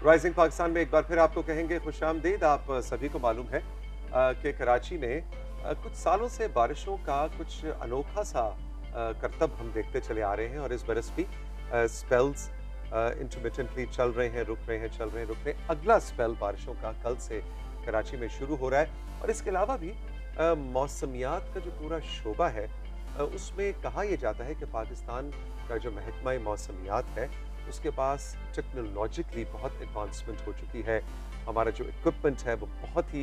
Rising Pakistan में एक बार फिर आपको कहेंगे खुशामदीद। आप सभी को मालूम है कि कराची में कुछ सालों से बारिशों का कुछ अनोखा सा करतब हम देखते चले आ रहे हैं और इस बरस भी स्पेल्स इंटरमिटेंटली चल रहे हैं, रुक रहे हैं, चल रहे हैं, रुक रहे हैं। अगला स्पेल बारिशों का कल से कराची में शुरू हो रहा है और इसके अलावा भी मौसमियात का जो पूरा शोबा है उसमें कहा यह जाता है कि पाकिस्तान का जो महकमा मौसमियात है उसके पास टेक्नोलॉजिकली बहुत एडवांसमेंट हो चुकी है। हमारा जो इक्विपमेंट है वो बहुत ही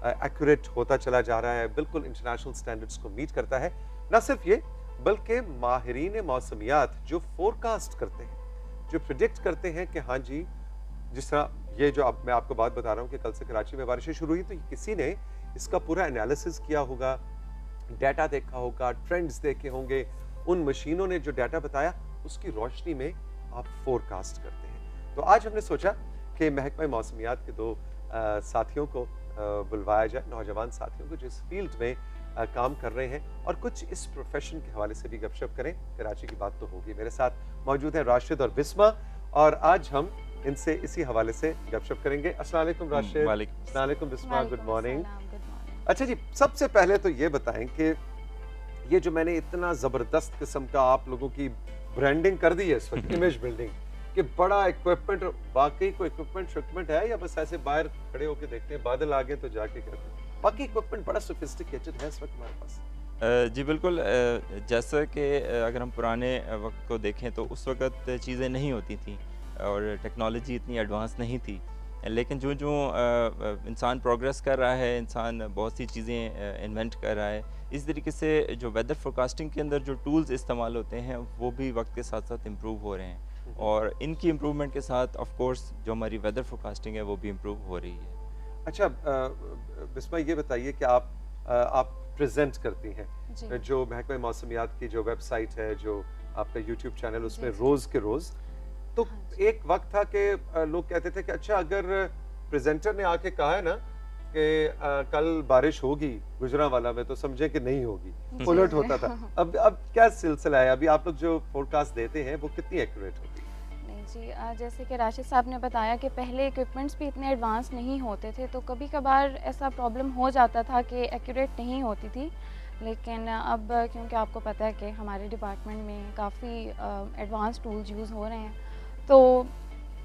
एक्यूरेट होता चला जा रहा है, बिल्कुल इंटरनेशनल स्टैंडर्ड्स को मीट करता है। न सिर्फ ये बल्कि माहिरीन मौसमियात जो फोरकास्ट करते हैं, जो प्रिडिक्ट करते हैं कि हाँ जी, जिस तरह ये जो अब मैं आपको बात बता रहा हूँ कि कल से कराची में बारिशें शुरू हुई, तो किसी ने इसका पूरा एनालिसिस किया होगा, डाटा देखा होगा, ट्रेंड्स देखे होंगे, उन मशीनों ने जो डाटा बताया उसकी रोशनी में आप फोरकास्ट करते हैं। तो आज हमने सोचा कि महकमा मौसमियात के दो साथियों को बुलवाया जाए, नौजवान साथियों को जो इस फील्ड में काम कर रहे हैं और कुछ इस प्रोफेशन के हवाले से भी गपशप करें। कराची की बात तो होगी। मेरे साथ मौजूद है राशिद और बिस्मा और आज हम इनसे इसी हवाले से गपशप करेंगे। अस्सलाम वालेकुम राशिद। अस्सलाम वालेकुम बिस्मा, गुड मॉर्निंग। अच्छा जी, सबसे पहले तो ये बताएं कि ये जो मैंने इतना जबरदस्त किस्म का आप लोगों की ब्रांडिंग कर दी है इस वक्त, इमेज बिल्डिंग, कि बड़ा इक्विपमेंट, वाकई कोई इक्विपमेंट है या बस ऐसे बाहर खड़े होकर देखते हैं बादल आ गए तो जाके कहते हैं? बाकी इक्विपमेंट बड़ा सोफिस्टिकेटेड है इस वक्त हमारे पास। जी बिल्कुल, जैसा कि अगर हम पुराने वक्त को देखें तो उस वक्त चीज़ें नहीं होती थी और टेक्नोलॉजी इतनी एडवांस नहीं थी। लेकिन जो जो इंसान प्रोग्रेस कर रहा है, इंसान बहुत सी चीज़ें इन्वेंट कर रहा है, इस तरीके से जो वेदर फोरकास्टिंग के अंदर जो टूल्स इस्तेमाल होते हैं वो भी वक्त के साथ साथ इम्प्रूव हो रहे हैं और इनकी इम्प्रूवमेंट के साथ ऑफ कोर्स जो हमारी वेदर फोरकास्टिंग है वो भी इम्प्रूव हो रही है। अच्छा बिस्मा, ये बताइए कि आप प्रेजेंट करती हैं जो महकमा मौसमियात की जो वेबसाइट है, जो आपका यूट्यूब चैनल, उसमें रोज के रोज, तो एक वक्त था कि लोग कहते थे कि अच्छा अगर प्रेजेंटर ने आके कहा है ना कि कल बारिश होगी गुजरांवाला में, तो समझे कि नहीं होगी, उलट होता था। अब क्या सिलसिला है? अभी आप लोग जो फोरकास्ट देते हैं वो कितनी एक्यूरेट होती है? नहीं जी, जैसे कि राशिद साहब ने बताया कि पहले इक्विपमेंट्स भी इतने एडवांस नहीं होते थे, तो कभी कभार ऐसा प्रॉब्लम हो जाता था कि एक्यूरेट नहीं होती थी। लेकिन अब क्योंकि आपको पता है कि हमारे डिपार्टमेंट में काफ़ी एडवांस टूल्स यूज़ हो रहे हैं, तो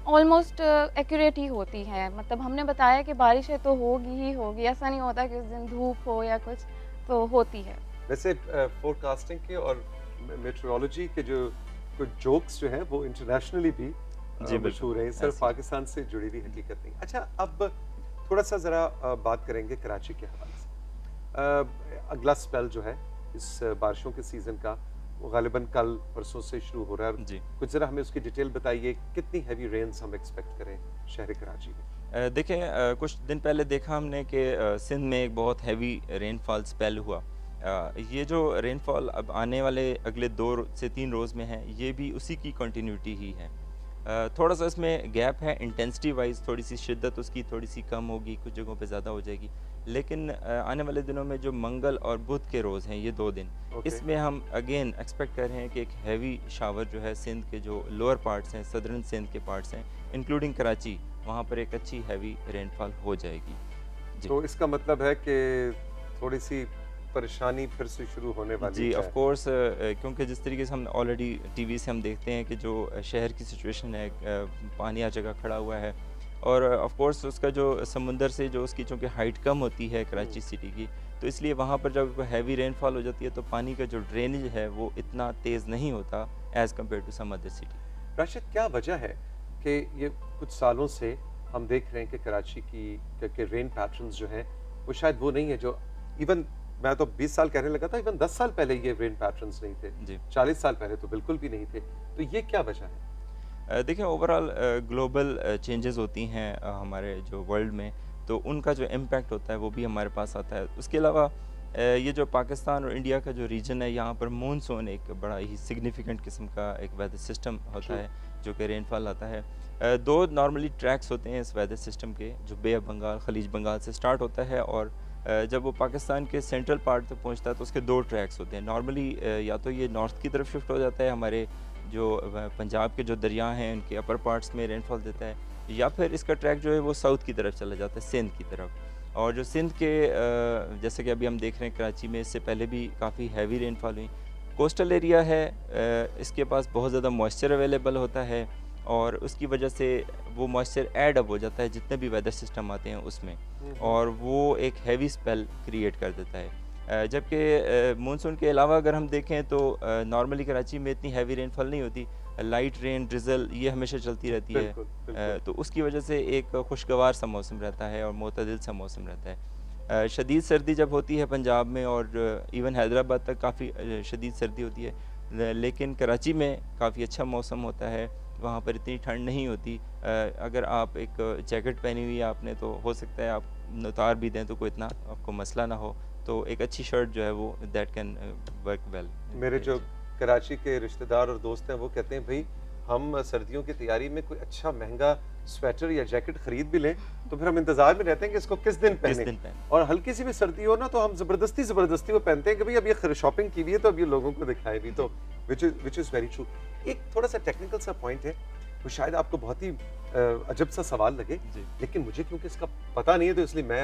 ऑलमोस्ट एक्यूरेट ही होती है। मतलब हमने बताया कि बारिश है तो होगी ही होगी, ऐसा नहीं होता कि उस दिन धूप हो या कुछ, तो होती है। वैसे फोरकास्टिंग के और मेट्रोलॉजी के जो कुछ जोक्स जो हैं वो इंटरनेशनली भी मशहूर हैं, सिर्फ पाकिस्तान से जुड़ी हुई हकीकत नहीं। अच्छा, अब थोड़ा सा ज़रा बात करेंगे कराची के हवाले से। अगला स्पेल जो है इस बारिशों के सीज़न का वो गालिबन कल परसों से शुरू हो रहा है। कुछ ज़रा हमें उसकी डिटेल बताइए, कितनी हैवी रेन्स हम एक्सपेक्ट करें शहर कराची में? देखें, कुछ दिन पहले देखा हमने कि सिंध में एक बहुत हैवी रेनफॉल स्पेल हुआ। ये जो रेनफॉल अब आने वाले अगले 2 से 3 रोज़ में है, ये भी उसी की कंटिन्यूटी ही है। थोड़ा सा इसमें गैप है, इंटेंसिटी वाइज थोड़ी सी शिद्दत उसकी थोड़ी सी कम होगी, कुछ जगहों पे ज़्यादा हो जाएगी। लेकिन आने वाले दिनों में जो मंगल और बुध के रोज़ हैं, ये 2 दिन, इसमें हम अगेन एक्सपेक्ट कर रहे हैं कि एक हैवी शावर जो है सिंध के जो लोअर पार्ट्स हैं, सदर्न सिंध के पार्ट्स हैं, इंक्लूडिंग कराची, वहाँ पर एक अच्छी हैवी रेनफॉल हो जाएगी। तो इसका मतलब है कि थोड़ी सी परेशानी फिर से शुरू होने वाली जी ऑफ कोर्स, क्योंकि जिस तरीके से हम ऑलरेडी टीवी से हम देखते हैं कि जो शहर की सिचुएशन है, पानी हर जगह खड़ा हुआ है और ऑफ कोर्स उसका जो समुंदर से जो उसकी चूँकि हाइट कम होती है कराची सिटी की, तो इसलिए वहाँ पर जब हैवी रेनफॉल हो जाती है तो पानी का जो ड्रेनेज है वो इतना तेज़ नहीं होता as compare to some other city. Rashid, क्या वजह है कि ये कुछ सालों से हम देख रहे हैं कि कराची के रेन पैटर्न्स जो हैं वो शायद वो नहीं है जो इवन मैं तो 20 साल कहने लगा था, इवन 10 साल पहले ये रेन पैटर्न्स नहीं थे, 40 साल पहले तो बिल्कुल भी नहीं थे, तो ये क्या वजह है? देखिए, ओवरऑल ग्लोबल चेंजेस होती हैं हमारे जो वर्ल्ड में, तो उनका जो इम्पैक्ट होता है वो भी हमारे पास आता है। उसके अलावा ये जो पाकिस्तान और इंडिया का जो रीजन है, यहाँ पर मानसून एक बड़ा ही सिग्निफिकेंट किस्म का एक वेदर सिस्टम होता है जो कि रेनफॉल आता है। 2 नॉर्मली ट्रैक्स होते हैं इस वेदर सिस्टम के, जो बे ऑफ बंगाल, खलीज बंगाल से स्टार्ट होता है और जब वो पाकिस्तान के सेंट्रल पार्ट तक पहुंचता है तो उसके 2 ट्रैक्स होते हैं। नॉर्मली या तो ये नॉर्थ की तरफ शिफ्ट हो जाता है, हमारे जो पंजाब के जो दरिया हैं उनके अपर पार्ट्स में रेनफॉल देता है, या फिर इसका ट्रैक जो है वो साउथ की तरफ चला जाता है, सिंध की तरफ। और जो सिंध के जैसे कि अभी हम देख रहे हैं कराची में इससे पहले भी काफ़ी हैवी रेनफॉल हुई। कोस्टल एरिया है, इसके पास बहुत ज़्यादा मॉइस्चर अवेलेबल होता है और उसकी वजह से वो मॉइस्चर ऐड अप हो जाता है जितने भी वेदर सिस्टम आते हैं उसमें, और वो एक हैवी स्पेल क्रिएट कर देता है। जबकि मानसून के अलावा अगर हम देखें तो नॉर्मली कराची में इतनी हैवी रेनफॉल नहीं होती, लाइट रेन ड्रिजल ये हमेशा चलती रहती है। बिल्कुल। तो उसकी वजह से एक खुशगवार सा मौसम रहता है और मोतदिल सा मौसम रहता है। शदीद सर्दी जब होती है पंजाब में और इवन हैदराबाद तक काफ़ी शदीद सर्दी होती है, लेकिन कराची में काफ़ी अच्छा मौसम होता है, वहाँ पर इतनी ठंड नहीं होती। अगर आप एक जैकेट पहनी हुई है आपने तो हो सकता है आप उतार भी दें तो कोई इतना आपको मसला ना हो, तो एक अच्छी शर्ट जो है वो दैट कैन वर्क वेल। मेरे जो कराची के रिश्तेदार और दोस्त हैं वो कहते हैं भाई हम सर्दियों की तैयारी में कोई अच्छा महंगा स्वेटर या जैकेट खरीद भी लें तो फिर हम इंतजार में रहते हैं कि इसको किस दिन पहने, और हल्की सी भी सर्दी हो ना तो हम जबरदस्ती वो पहनते हैं कि भाई अब ये शॉपिंग की भी है तो अब ये लोगों को दिखाए भी, तो विच इज़ वेरी ट्रू। एक थोड़ा सा टेक्निकल सा पॉइंट है, वो शायद आपको बहुत ही अजब सा सवाल लगे, लेकिन मुझे क्योंकि इसका पता नहीं है तो इसलिए मैं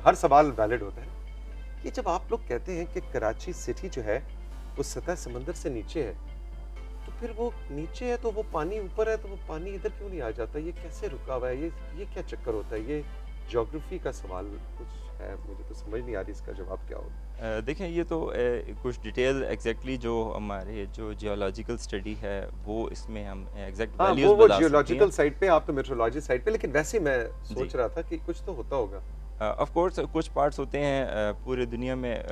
हर सवाल वैलिड होता है। ये जब आप लोग कहते हैं कि कराची सिटी जो है वो सतह समंदर से नीचे है, तो फिर वो नीचे है तो वो पानी ऊपर है, तो वो पानी इधर क्यों नहीं आ जाता? ये कैसे रुका हुआ है? ये क्या चक्कर होता है? ये ज्योग्राफी का सवाल कुछ है, मुझे तो समझ नहीं आ रही इसका जवाब क्या होगा। देखें ये तो कुछ डिटेल एग्जैक्टली जो हमारे जो जियोलॉजिकल स्टडी है वो इसमें हम एग्जैक्ट वैल्यूज वो जियोलॉजिकल साइड पे, आप तो मेट्रोलॉजी साइड पे, लेकिन वैसे मैं सोच रहा था कि कुछ तो होता होगा। ऑफ कोर्स कुछ पार्ट्स होते हैं पूरे दुनिया में,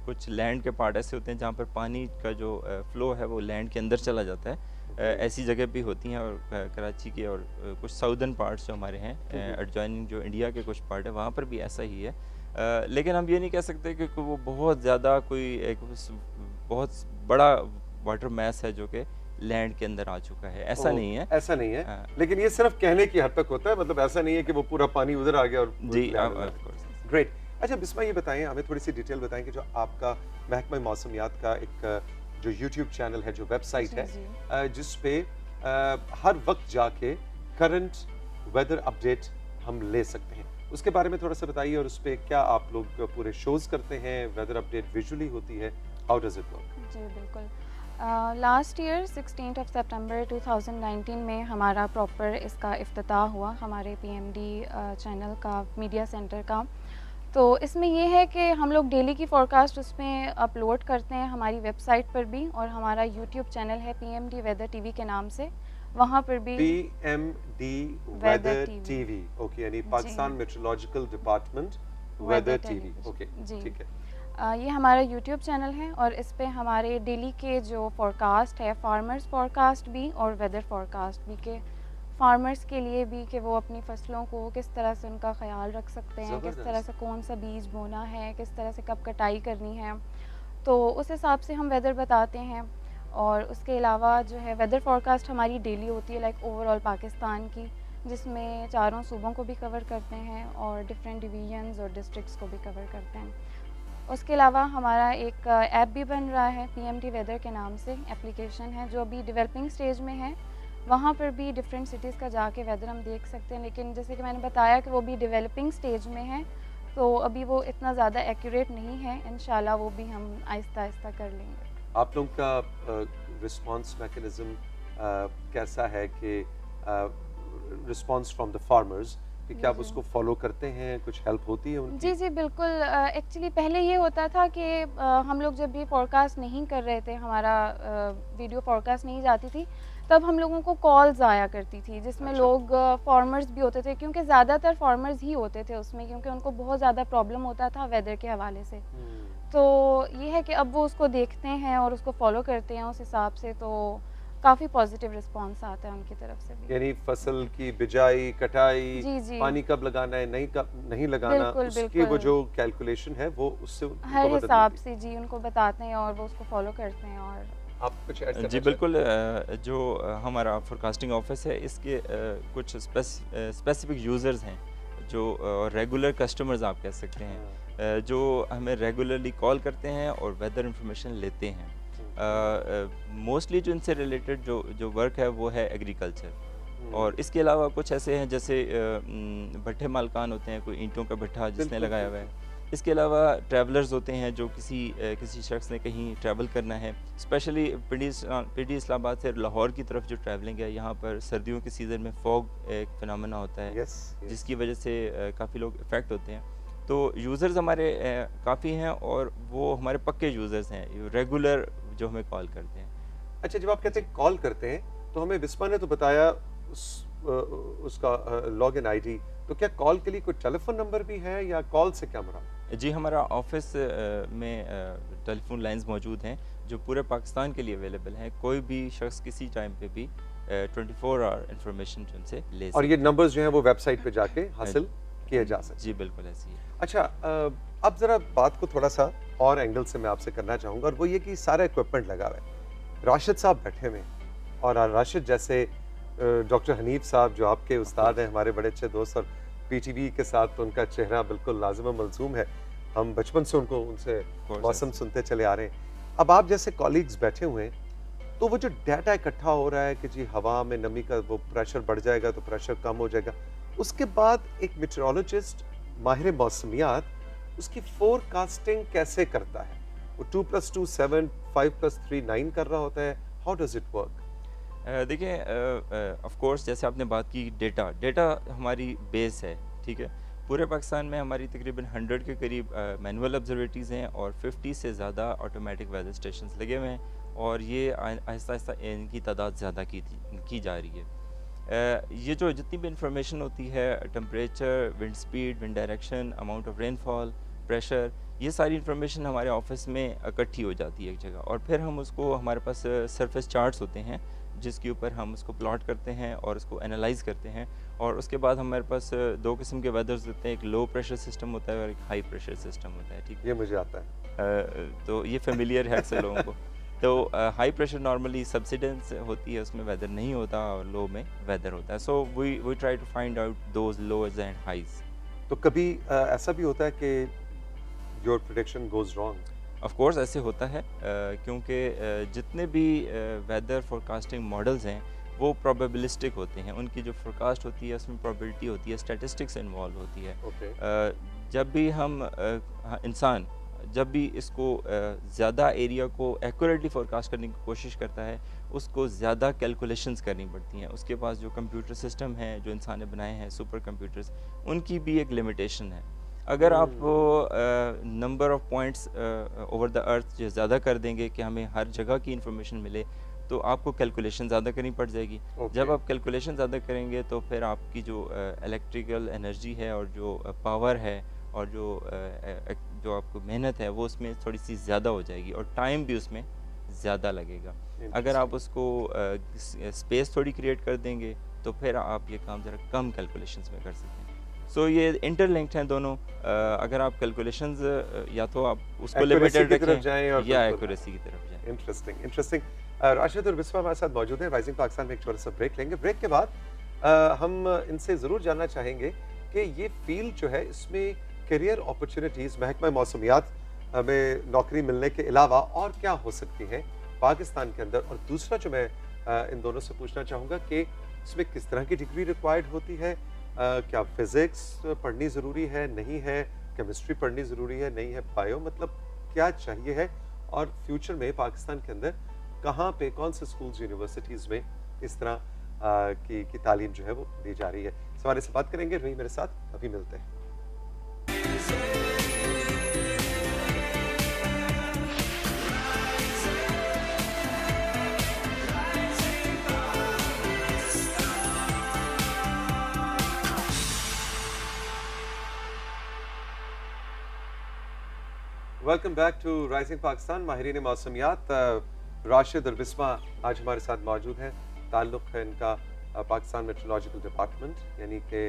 कुछ लैंड के पार्ट ऐसे होते हैं जहाँ पर पानी का जो फ्लो है वो लैंड के अंदर चला जाता है। ऐसी जगह भी होती हैं, और कराची के और कुछ साउदर्न पार्ट्स जो हमारे हैं एडजॉइनिंग जो इंडिया के कुछ पार्ट है वहाँ पर भी ऐसा ही है। लेकिन हम ये नहीं कह सकते कि वो बहुत ज़्यादा कोई एक बहुत बड़ा वाटर मैस है जो कि लैंड के अंदर आ चुका है, ऐसा नहीं है। ऐसा नहीं है, लेकिन ये सिर्फ कहने की हद तक होता है, मतलब ऐसा नहीं है कि वो पूरा पानी उधर आ गया और जी। ग्रेट। अच्छा बिस्मा, ये बताएं, हमें थोड़ी सी डिटेल बताएं कि जो आपका महकमा मौसमियात का एक जो यूट्यूब चैनल है, जो वेबसाइट है जिस पे हर वक्त जाके करंट वेदर अपडेट हम ले सकते हैं, उसके बारे में थोड़ा सा बताइए। और उस पे क्या आप लोग पूरे शोज करते हैं, वेदर अपडेट विजुअली होती है, हाउ डज इट वर्क? जी बिल्कुल। लास्ट ईयर 16 सितंबर 2019 में हमारा प्रॉपर इसका इफ्तिताह हुआ, हमारे पीएमडी चैनल का, मीडिया सेंटर का। तो इसमें ये है कि हम लोग डेली की फोरकास्ट उसमें अपलोड करते हैं हमारी वेबसाइट पर भी, और हमारा यूट्यूब चैनल है पीएमडी वेदर टीवी के नाम से, वहाँ पर भी पीएमडी वेदर टीवी, ओके, यानी Pakistan meteorological department weather TV, okay, ठीक है। ये हमारा यूट्यूब चैनल है और इस पे हमारे डेली के जो फोरकास्ट है, फार्मर्स फोरकास्ट भी और वेदर फोरकास्ट भी, के फार्मर्स के लिए भी कि वो अपनी फसलों को किस तरह से उनका ख्याल रख सकते हैं, किस तरह से कौन सा बीज बोना है, किस तरह से कब कटाई करनी है, तो उस हिसाब से हम वेदर बताते हैं। और उसके अलावा जो है वेदर फोरकास्ट हमारी डेली होती है लाइक ओवरऑल पाकिस्तान की, जिसमें चारों सूबों को भी कवर करते हैं और डिफरेंट डिवीजन्स और डिस्ट्रिक्ट्स को भी कवर करते हैं। उसके अलावा हमारा एक ऐप भी बन रहा है पीएमडी वेदर के नाम से, एप्लीकेशन है जो अभी डेवलपिंग स्टेज में है। वहाँ पर भी डिफरेंट सिटीज़ का जाके वेदर हम देख सकते हैं, लेकिन जैसे कि मैंने बताया कि वो भी डेवलपिंग स्टेज में है, तो अभी वो इतना ज़्यादा एक्यूरेट नहीं है। इंशाल्लाह वो भी हम आहिस्ता आहिस्ता कर लेंगे। आप लोगों का रिस्पांस मैकेनिज्म कैसा है कि रिस्पांस फ्रॉम द फार्मर्स, कि क्या आप उसको फॉलो करते हैं, कुछ हेल्प होती है उनकी? जी बिल्कुल। एक्चुअली पहले ये होता था कि हम लोग जब भी फोरकास्ट नहीं कर रहे थे, हमारा वीडियो फोरकास्ट नहीं जाती थी, तब हम लोगों को कॉल्स आया करती थी जिसमें लोग फार्मर्स भी होते थे, क्योंकि ज़्यादातर फार्मर्स ही होते थे उसमें, क्योंकि उनको बहुत ज़्यादा प्रॉब्लम होता था वेदर के हवाले से। तो ये है कि अब वो उसको देखते हैं और उसको फॉलो करते हैं उस हिसाब से, तो काफ़ी पॉजिटिव रिस्पांस आता है उनकी तरफ से भी। यानी फसल की बिजाई, कटाई, पानी कब लगाना है, नहीं लगाना, उसकी वो जो कैलकुलेशन है वो उससे हर हिसाब से जी उनको बताते हैं और वो उसको फॉलो करते हैं। और आप कुछ ऐड करना? जी बिल्कुल। जो हमारा फोरकास्टिंग ऑफिस है, इसके कुछ स्पेसिफिक यूज़र्स हैं जो रेगुलर कस्टमर्स आप कह सकते हैं, जो हमें रेगुलरली कॉल करते हैं और वेदर इंफॉर्मेशन लेते हैं। मोस्टली जो इनसे रिलेटेड जो वर्क है वो है एग्रीकल्चर, और इसके अलावा कुछ ऐसे हैं जैसे भट्ठे मालकान होते हैं, कोई ईंटों का भट्ठा जिसने लगाया हुआ है। इसके अलावा ट्रैवलर्स होते हैं जो किसी शख्स ने कहीं ट्रैवल करना है, स्पेशली पीडी इस्लामाबाद से लाहौर की तरफ जो ट्रैवलिंग है, यहाँ पर सर्दियों के सीज़न में फॉग एक फिनोमेना होता है, जिसकी वजह से काफ़ी लोग इफ़ेक्ट होते हैं। तो यूज़र्स हमारे काफ़ी हैं और वो हमारे पक्के यूज़र्स हैं, रेगुलर जो हमें कॉल करते हैं। अच्छा, जब आप कहते हैं कॉल करते हैं, तो हमें बिस्मा ने तो बताया उसका लॉगिन आईडी, तो क्या कॉल के लिए कोई टेलीफोन नंबर भी है या कॉल से क्या मुराद? जी, हमारा ऑफिस में टेलीफोन लाइंस मौजूद हैं जो पूरे पाकिस्तान के लिए अवेलेबल हैं। कोई भी शख्स किसी टाइम पे भी 24 आवर इंफॉर्मेशन उनसे ले सकते और ये नंबर्स जो हैं वो वेबसाइट पे जाके हासिल किए जा सकते हैं। जी बिल्कुल ऐसी है। अच्छा, अब ज़रा बात को थोड़ा सा और एंगल से मैं आपसे करना चाहूँगा, और वो ये कि सारा इक्विपमेंट लगा हुआ है, राशिद साहब बैठे हुए हैं, और राशिद जैसे डॉक्टर हनीफ साहब जो आपके उस्ताद हैं, हमारे बड़े अच्छे दोस्त, और पीटीवी के साथ तो उनका चेहरा बिल्कुल लाजिम और मलजूम है, हम बचपन से उनसे मौसम सुनते चले आ रहे हैं। अब आप जैसे कॉलीग्स बैठे हुए हैं, तो वो जो डाटा इकट्ठा हो रहा है कि जी हवा में नमी का वो प्रेशर बढ़ जाएगा तो प्रेशर कम हो जाएगा, उसके बाद एक मेट्रोलॉजिस्ट माहिर मौसमियात उसकी फोरकास्टिंग कैसे करता है? वो 2+2 7, 5+3 9 कर रहा होता है, हाउ डज इट वर्क? देखिए, ऑफ कोर्स जैसे आपने बात की, डेटा हमारी बेस है, ठीक है। पूरे पाकिस्तान में हमारी तकरीबन 100 के करीब मैनुअल ऑब्जर्वेटरीज़ हैं और 50 से ज़्यादा ऑटोमेटिक वेदर स्टेशंस लगे हुए हैं, और ये आहिस्ता आहिस्ता इनकी तादाद ज़्यादा की जा रही है। ये जो जितनी भी इंफॉर्मेशन होती है, temperature, wind speed, wind direction, amount of rainfall, pressure, ये सारी इंफॉर्मेशन हमारे ऑफिस में इकट्ठी हो जाती है एक जगह, और फिर हम उसको, हमारे पास सरफेस चार्ट्स होते हैं जिसके ऊपर हम उसको प्लॉट करते हैं और उसको एनालाइज करते हैं, और उसके बाद हमारे पास दो किस्म के वेदर्स होते हैं, एक लो प्रेशर सिस्टम होता है और एक हाई प्रेशर सिस्टम होता है, ठीक। ये मुझे आता है, तो ये फेमिलियर है अक्सर लोगों को। तो हाई प्रेशर नॉर्मली सबसिडेंस होती है, उसमें वेदर नहीं होता, और लो में वेदर होता है। So we try to find out those lows and highs. तो कभी ऐसा भी होता है कि your prediction goes wrong? Of course ऐसे होता है, क्योंकि जितने भी वेदर फोरकास्टिंग मॉडल्स हैं वो प्रोबेबिलिस्टिक होते हैं, उनकी जो फोरकास्ट होती है उसमें प्रोबेबिलिटी होती है, स्टैटिस्टिक्स इन्वॉल्व होती है। जब भी हम इंसान जब भी इसको ज़्यादा एरिया को एक्यूरेटली फोरकास्ट करने की कोशिश करता है, उसको ज़्यादा कैलकुलेशंस करनी पड़ती हैं। उसके पास जो कंप्यूटर सिस्टम है जो इंसान ने बनाए हैं, सुपर कंप्यूटर्स, उनकी भी एक लिमिटेशन है। अगर आप number of points over the earth जो ज़्यादा कर देंगे कि हमें हर जगह की इंफॉर्मेशन मिले, तो आपको कैलकुलेशन ज़्यादा करनी पड़ जाएगी। जब आप कैलकुलेशन ज़्यादा करेंगे तो फिर आपकी जो इलेक्ट्रिकल एनर्जी है और जो पावर है और जो आपको मेहनत है वो उसमें थोड़ी सी ज़्यादा हो जाएगी, और टाइम भी उसमें ज़्यादा लगेगा। अगर आप उसको स्पेस थोड़ी क्रिएट कर देंगे तो फिर आप ये काम ज़रा कम कैलकुलेशंस में कर सकते हैं। सो ये इंटरलिंक्ड हैं दोनों। अगर आप कैलकुलेशंस या तो आप उसको लिमिटेड रखें या एक्यूरेसी की तरफ जाएं। इंटरेस्टिंग। राशिद और बिस्मा हमारे साथ मौजूद हैं। राइजिंग पाकिस्तान में एक छोटा सा ब्रेक लेंगे। ब्रेक के बाद हम इनसे ज़रूर जानना चाहेंगे कि ये फील्ड जो है इसमें करियर अपॉर्चुनिटीज़ महकमा मौसमियात में नौकरी मिलने के अलावा और क्या हो सकती हैं पाकिस्तान के अंदर। और दूसरा जो मैं इन दोनों से पूछना चाहूँगा कि इसमें किस तरह की डिग्री रिक्वायर्ड होती है, क्या फिज़िक्स पढ़नी ज़रूरी है, नहीं है, केमिस्ट्री पढ़नी ज़रूरी है, नहीं है, बायो, मतलब क्या चाहिए है, और फ्यूचर में पाकिस्तान के अंदर कहाँ पे कौन से स्कूल्स यूनिवर्सिटीज़ में इस तरह की तालीम जो है वो दी जा रही है। इस बारे से बात करेंगे, रही मेरे साथ, अभी मिलते हैं। Welcome back to rising Pakistan. माहिरीन मौसमियात राशिद और बिस्मा आज हमारे साथ मौजूद हैं। ताल्लुक़ है इनका पाकिस्तान मेट्रोलॉजिकल डिपार्टमेंट, यानी कि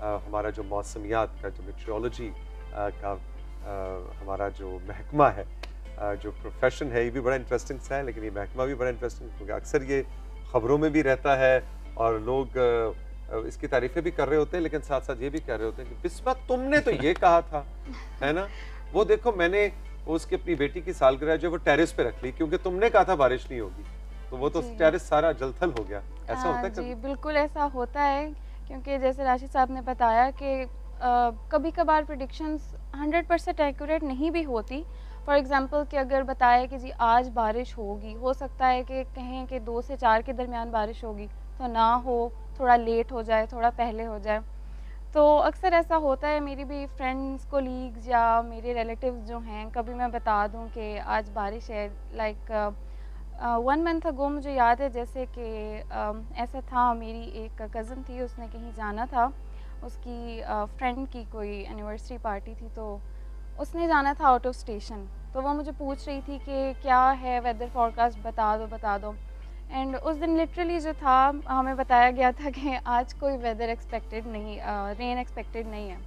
हमारा जो मौसमियात का जो मेट्रोलॉजी का हमारा जो महकमा है, जो प्रोफेशन है, ये भी बड़ा इंटरेस्टिंग सा है, लेकिन ये महकमा भी बड़ा इंटरेस्टिंग क्योंकि अक्सर ये ख़बरों में भी रहता है और लोग इसकी तारीफ़ें भी कर रहे होते हैं, लेकिन साथ साथ ये भी कह रहे होते हैं कि बिस्मा तुमने तो ये कहा था, है ना, वो देखो मैंने उसकी अपनी बेटी की सालगिरह जो वो टेरेस पे रख ली क्योंकि तुमने कहा था बारिश नहीं होगी। तो वो तो जी। टेरेस सारा जलथल हो गया, ऐसा होता है जी, कभी? बिल्कुल ऐसा होता है, क्योंकि जैसे राशिद साहब ने बताया कि कभी-कभार प्रेडिक्शंस 100% एक्यूरेट नहीं भी होती। फॉर एग्ज़ाम्पल कि अगर बताया कि जी आज बारिश होगी, हो सकता है कि कहें कि 2 से 4 के दरमियान बारिश होगी, तो ना हो, थोड़ा लेट हो जाए, थोड़ा पहले हो जाए। तो अक्सर ऐसा होता है, मेरी भी फ्रेंड्स, कोलीग्स या मेरे रिलेटिव्स जो हैं, कभी मैं बता दूं कि आज बारिश है, लाइक 1 मंथ अगो मुझे याद है जैसे कि ऐसा था, मेरी एक कज़न थी, उसने कहीं जाना था, उसकी फ्रेंड की कोई एनिवर्सरी पार्टी थी, तो उसने जाना था आउट ऑफ स्टेशन। तो वो मुझे पूछ रही थी कि क्या है वेदर फोरकास्ट, बता दो। एंड उस दिन लिटरली जो था, हमें बताया गया था कि आज कोई वेदर एक्सपेक्टेड नहीं, रेन एक्सपेक्टेड नहीं है।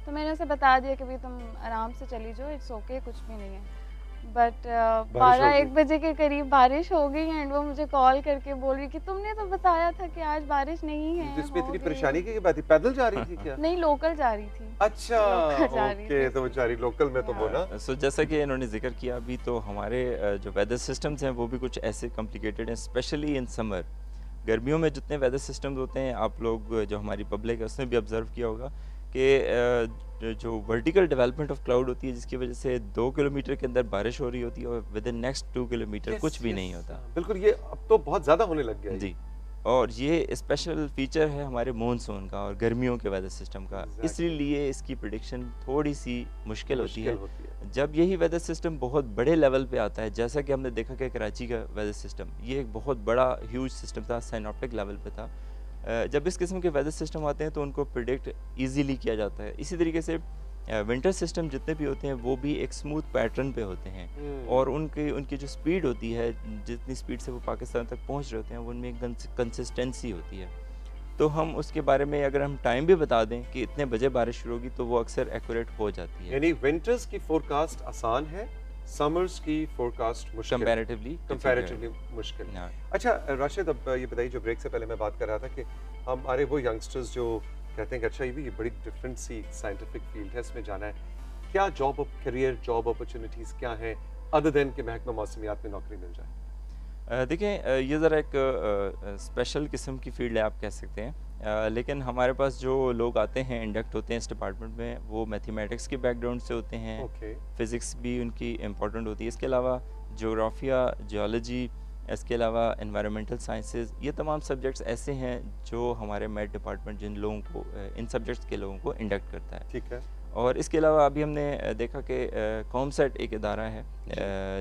तो मैंने उसे बता दिया कि भाई तुम आराम से चली जाओ, इट्स ओके, कुछ भी नहीं है। बट बारिश हो 12-1 गई। बजे के करीब बारिश हो गई एंड वो मुझे कॉल करके बोल रही कि तुमने तो बताया था कि आज बारिश नहीं है, जिसमें हो इतनी गई। परेशानी की बात थी, पैदल जा रही थी क्या? नहीं, लोकल जा रही थी। अच्छा, लोकल जा रही ओके, थी। तो बेचारी लोकल में तो वो ना। सो जैसा कि इन्होंने जिक्र किया अभी, तो हमारे जो वेदर सिस्टम्स हैं वो भी कुछ ऐसे कॉम्प्लिकेटेड हैं, स्पेशली इन समर। गर्मियों में जितने वेदर सिस्टम्स होते हैं, आप लोग जो हमारी पब्लिक है उसने भी ऑब्ज़र्व किया होगा कि जो वर्टिकल डेवलपमेंट ऑफ क्लाउड होती है, जिसकी वजह से 2 किलोमीटर के अंदर बारिश हो रही होती है और विद इन नेक्स्ट 2 किलोमीटर कुछ भी नहीं होता। बिल्कुल, ये अब तो बहुत ज्यादा होने लग गया है। जी, और ये स्पेशल फीचर है हमारे मॉनसून का और गर्मियों के वेदर सिस्टम का, Exactly. इसलिए इसकी प्रिडिक्शन थोड़ी सी मुश्किल होती है। होती है। जब यही वेदर सिस्टम बहुत बड़े लेवल पे आता है, जैसा कि हमने देखा कि कराची का वेदर सिस्टम, ये एक बहुत बड़ा ह्यूज सिस्टम था, साइनॉप्टिक लेवल पे था। जब इस किस्म के वेदर सिस्टम आते हैं तो उनको प्रिडिक्ट इजीली किया जाता है। इसी तरीके से विंटर सिस्टम जितने भी होते हैं वो भी एक स्मूथ पैटर्न पे होते हैं और उनकी जो स्पीड होती है, जितनी स्पीड से वो पाकिस्तान तक पहुंच रहे होते हैं, उनमें एक कंसिस्टेंसी होती है। तो हम उसके बारे में अगर हम टाइम भी बता दें कि इतने बजे बारिश शुरू होगी, तो वो अक्सर एक्यूरेट हो जाती है। यानी विंटर्स की फोरकास्ट आसान है, समर्स की फोरकास्ट मुश्किल, कंपैरेटिवली मुश्किल। हाँ। अच्छा राशिद, अब ये बताइए, जो ब्रेक से पहले मैं बात कर रहा था कि हमारे वो यंगस्टर्स जो कहते हैं कि अच्छा ये बड़ी डिफरेंट सी साइंटिफिक फील्ड है, इसमें जाना है, क्या करियर जॉब अपॉर्चुनिटीज़ क्या हैं अदर देन कि महकमा मौसमियात में नौकरी मिल जाए? देखें, ये ज़रा एक स्पेशल किस्म की फील्ड है, आप कह सकते हैं। लेकिन हमारे पास जो लोग आते हैं, इंडक्ट होते हैं इस डिपार्टमेंट में, वो मैथमेटिक्स के बैकग्राउंड से होते हैं। ओके। फ़िज़िक्स भी उनकी इम्पोर्टेंट होती है। इसके अलावा जोग्राफिया, जियोलॉजी, इसके अलावा एनवायरमेंटल साइंसेज, ये तमाम सब्जेक्ट्स ऐसे हैं जो हमारे मैथ डिपार्टमेंट जिन लोगों को इन सब्जेक्ट्स के लोगों को इंडक्ट करता है। ठीक है। और इसके अलावा अभी हमने देखा कि कॉमसेट एक इदारा है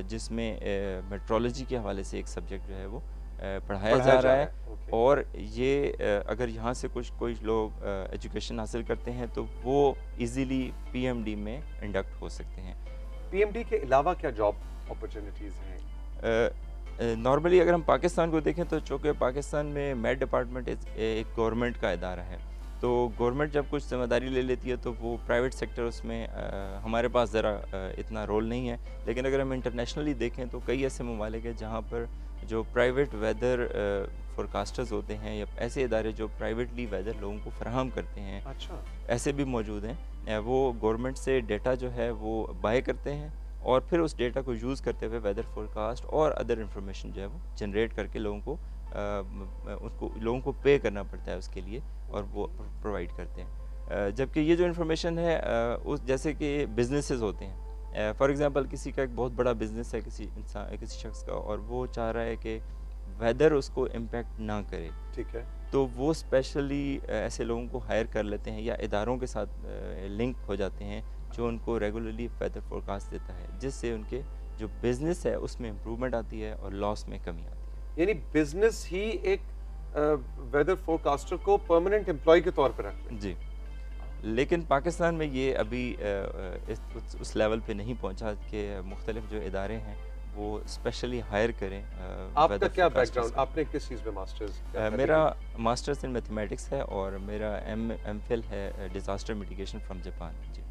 जिसमें मेट्रोलॉजी के हवाले से एक सब्जेक्ट जो है वो पढ़ाया जा रहा है। ओके। और ये अगर यहाँ से कोई लोग एजुकेशन हासिल करते हैं तो वो इजीली पीएमडी में इंडक्ट हो सकते हैं। पीएमडी के अलावा क्या जॉब अपॉर्चुनिटीज़ हैं? नॉर्मली अगर हम पाकिस्तान को देखें तो चूँकि पाकिस्तान में मैथ डिपार्टमेंट एक गवर्नमेंट का इदारा है, तो गवर्नमेंट जब कुछ जिम्मेदारी ले लेती है तो वो प्राइवेट सेक्टर उसमें हमारे पास ज़रा इतना रोल नहीं है। लेकिन अगर हम इंटरनेशनली देखें तो कई ऐसे ममालिक हैं जहाँ पर जो प्राइवेट वेदर फोरकास्टर्स होते हैं या ऐसे इदारे जो प्राइवेटली वेदर लोगों को फराहम करते हैं, अच्छा। ऐसे भी मौजूद हैं। वो गवर्नमेंट से डेटा जो है वो बाय करते हैं और फिर उस डेटा को यूज़ करते हुए वेदर फोरकास्ट और अदर इंफॉर्मेशन जो है वो जनरेट करके लोगों को पे करना पड़ता है उसके लिए, और वो प्रोवाइड करते हैं। जबकि ये जो इन्फॉर्मेशन है उस जैसे कि बिजनेसेस होते हैं, फॉर एग्जांपल किसी का एक बहुत बड़ा बिजनेस है किसी शख्स का, और वो चाह रहा है कि वेदर उसको इम्पेक्ट ना करे, ठीक है। तो वो स्पेशली ऐसे लोगों को हायर कर लेते हैं या इदारों के साथ लिंक हो जाते हैं जो उनको रेगुलरली वेदर फोरकास्ट देता है, जिससे उनके जो बिज़नेस है उसमें इम्प्रूवमेंट आती है और लॉस में कमी आती है। यानी बिजनेस ही एक वेदर फोरकास्टर को परमानेंट एम्प्लॉय के तौर पर रख ले। जी, लेकिन पाकिस्तान में ये अभी उस लेवल पे नहीं पहुंचा कि मुख्तलिफ जो इदारे हैं वो स्पेशली हायर करें। आपका क्या बैकग्राउंड, आपने किस चीज़ में मास्टर्स? मेरा मास्टर्स इन मैथमेटिक्स है और मेरा एमफिल है डिज़ास्टर मिटिगेशन फ्रॉम जापान। जी।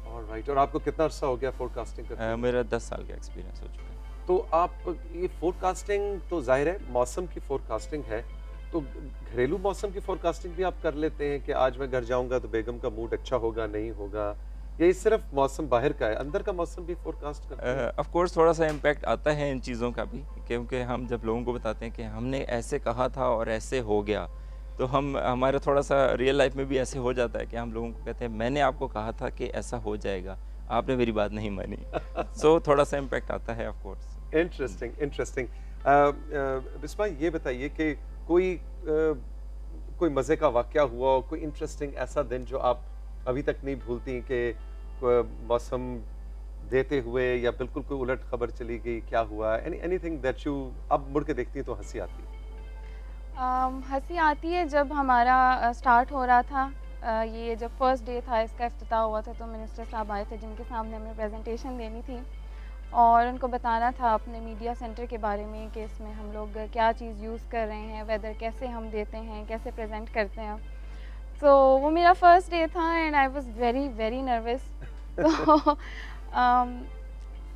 ऑलराइट। और आपको कितना अर्सा हो गया फोरकास्टिंग करते? मेरा 10 साल का एक्सपीरियंस हो चुका है। तो आप ये फोरकास्टिंग तो जाहिर है मौसम की फोरकास्टिंग है, तो घरेलू मौसम की फोरकास्टिंग भी आप कर लेते हैं कि आज मैं घर जाऊंगा तो बेगम का मूड अच्छा होगा नहीं होगा, ये सिर्फ मौसम बाहर का है, अंदर का मौसम भी फोरकास्ट करते हैं? ऑफ कोर्स थोड़ा सा इम्पैक्ट आता है इन चीज़ों का भी, क्योंकि हम जब लोगों को बताते हैं कि हमने ऐसे कहा था और ऐसे हो गया, तो हम हमारा थोड़ा सा रियल लाइफ में भी ऐसे हो जाता है कि हम लोगों को कहते हैं मैंने आपको कहा था कि ऐसा हो जाएगा, आपने मेरी बात नहीं मानी। सो थोड़ा सा इम्पैक्ट आता है of course. Interesting, interesting. Bisma, ये बताइए कि कोई मज़े का वाक़या हुआ हो, कोई इंटरेस्टिंग ऐसा दिन जो आप अभी तक नहीं भूलती कि मौसम देते हुए या बिल्कुल कोई उलट खबर चली गई, क्या हुआ? एनीथिंग दैट यू अब मुड़ के देखती हैं तो हँसी आती है? हंसी आती है जब हमारा स्टार्ट हो रहा था। ये जब फर्स्ट डे था, इसका इफ्तिताह हुआ था, तो मिनिस्टर साहब आए थे जिनके सामने हमें प्रेजेंटेशन देनी थी और उनको बताना था अपने मीडिया सेंटर के बारे में कि इसमें हम लोग क्या चीज़ यूज़ कर रहे हैं, वेदर कैसे हम देते हैं, कैसे प्रेजेंट करते हैं। तो वो मेरा फर्स्ट डे था and I was very very nervous. तो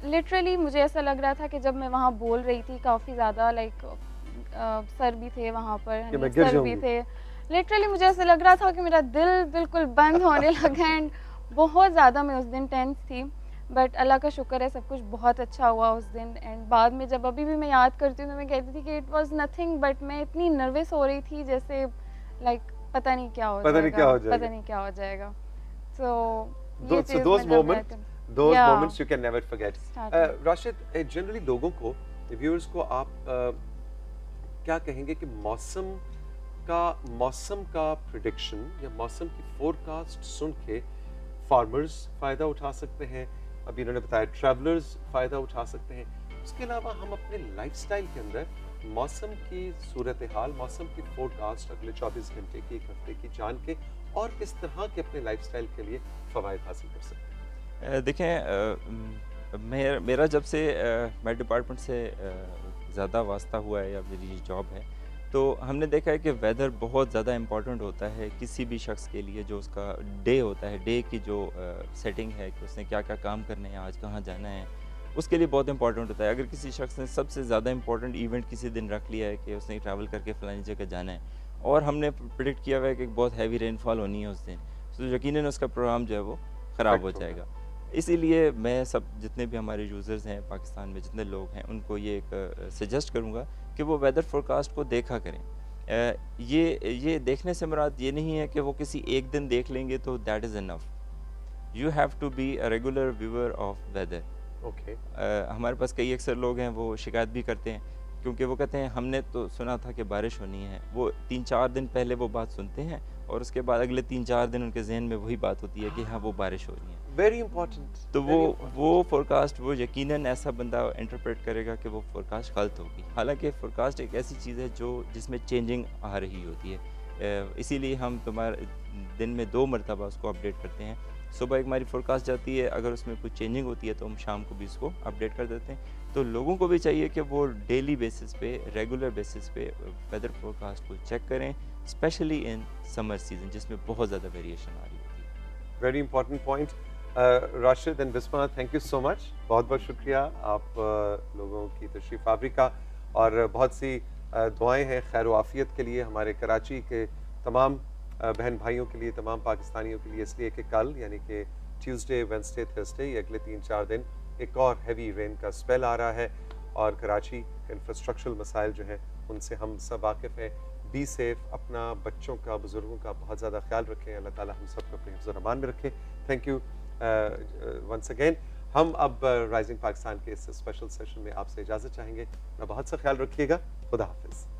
लिटरली मुझे ऐसा लग रहा था कि जब मैं वहाँ बोल रही थी काफ़ी ज़्यादा लाइक सर भी थे वहाँ पर, हनीफ सर भी थे। लिटरली मुझे ऐसा लग रहा था कि मेरा दिल बिल्कुल बंद होने लगा एंड बहुत ज़्यादा मैं उस दिन टेंस थी। बट अल्लाह का शुक्र है सब कुछ बहुत अच्छा हुआ उस दिन। एंड बाद में जब अभी भी मैं याद करती हूँ तो मैं कहती थी कि इट वाज नथिंग, बट मैं इतनी नर्वस हो रही थी जैसे लाइक पता नहीं क्या हो जाएगा। So ये चीज़ those मैं those moments you can never forget. Rashid, generally लोगों को, व्यूअर्स को आप क्या कहेंगे कि मौसम का प्रेडिक्शन या मौसम की फोरकास्ट सुन के फार्मर्स फ़ायदा उठा सकते हैं, अभी इन्होंने बताया ट्रैवलर्स फ़ायदा उठा सकते हैं, उसके अलावा हम अपने लाइफस्टाइल के अंदर मौसम की सूरत हाल, मौसम की फोरकास्ट अगले 24 घंटे की, 1 हफ्ते की जान के और किस तरह के अपने लाइफस्टाइल के लिए फ़वाइद हासिल कर सकते हैं? देखें, मेरा जब से मेरे डिपार्टमेंट से ज़्यादा वास्ता हुआ है या मेरी जॉब है, तो हमने देखा है कि वेदर बहुत ज़्यादा इम्पॉर्टेंट होता है किसी भी शख्स के लिए। जो उसका डे होता है, डे की जो सेटिंग है कि उसने क्या क्या काम करने हैं, आज कहाँ जाना है, उसके लिए बहुत इंपॉर्टेंट होता है। अगर किसी शख्स ने सबसे ज़्यादा इंपॉर्टेंट इवेंट किसी दिन रख लिया है कि उसने ट्रैवल करके फ़लानी जगह जाना है और हमने प्रिडिक्ट किया हुआ है कि बहुत हैवी रेनफॉल होनी है उस दिन, तो यकीनन उसका प्रोग्राम जो है वो ख़राब हो जाएगा। इसीलिए मैं सब जितने भी हमारे यूज़र्स हैं पाकिस्तान में, जितने लोग हैं, उनको ये एक सजेस्ट करूँगा कि वो वेदर फोरकास्ट को देखा करें। ये देखने से मुराद ये नहीं है कि वो किसी एक दिन देख लेंगे तो that is enough. You have to be a regular viewer of weather. Okay. हमारे पास कई अक्सर लोग हैं वो शिकायत भी करते हैं, क्योंकि वो कहते हैं हमने तो सुना था कि बारिश होनी है। वो 3-4 दिन पहले वो बात सुनते हैं और उसके बाद अगले 3-4 दिन उनके जहन में वही बात होती है कि हाँ वो बारिश हो रही है। Very important. तो वो फोरकास्ट वो यकीनन ऐसा बंदा इंटरप्रेट करेगा कि वो फोरकास्ट गलत होगी। हालांकि फोरकास्ट एक ऐसी चीज़ है जिसमें चेंजिंग आ रही होती है, इसीलिए हम तुम्हारे दिन में 2 मरतबा उसको अपडेट करते हैं। सुबह एक हमारी फोरकास्ट जाती है, अगर उसमें कुछ चेंजिंग होती है तो हम शाम को भी उसको अपडेट कर देते हैं। तो लोगों को भी चाहिए कि वो डेली बेसिस पे, रेगुलर बेसिस पे वेदर फोरकास्ट को चेक करें, स्पेशली इन समर सीजन जिसमें बहुत ज़्यादा वेरिएशन आ रही होती है। Very important point. Rashid and Bisma, thank you so much, बहुत बहुत शुक्रिया। आप लोगों की तशरीफ़ आवरी का और बहुत सी दुआएं हैं खैर आफियत के लिए हमारे कराची के तमाम बहन भाइयों के लिए, तमाम पाकिस्तानियों के लिए, इसलिए कि कल यानी कि ट्यूसडे, वेडनेसडे, थर्सडे, ये अगले 3-4 दिन एक और हैवी रेन का स्पेल आ रहा है और कराची के इंफ्रास्ट्रक्चरल मसाइल जो हैं उनसे हम सब वाकिफ़ हैं। बी सेफ, अपना, बच्चों का, बुज़ुर्गों का बहुत ज़्यादा ख्याल रखें। अल्लाह ताला हम सब को अपने हिफ्ज़ और अमान में रखें। Thank you once again. हम अब राइजिंग पाकिस्तान के इस स्पेशल सेशन में आपसे इजाज़त चाहेंगे। अपना बहुत सा ख्याल रखिएगा। खुदा हाफिज़।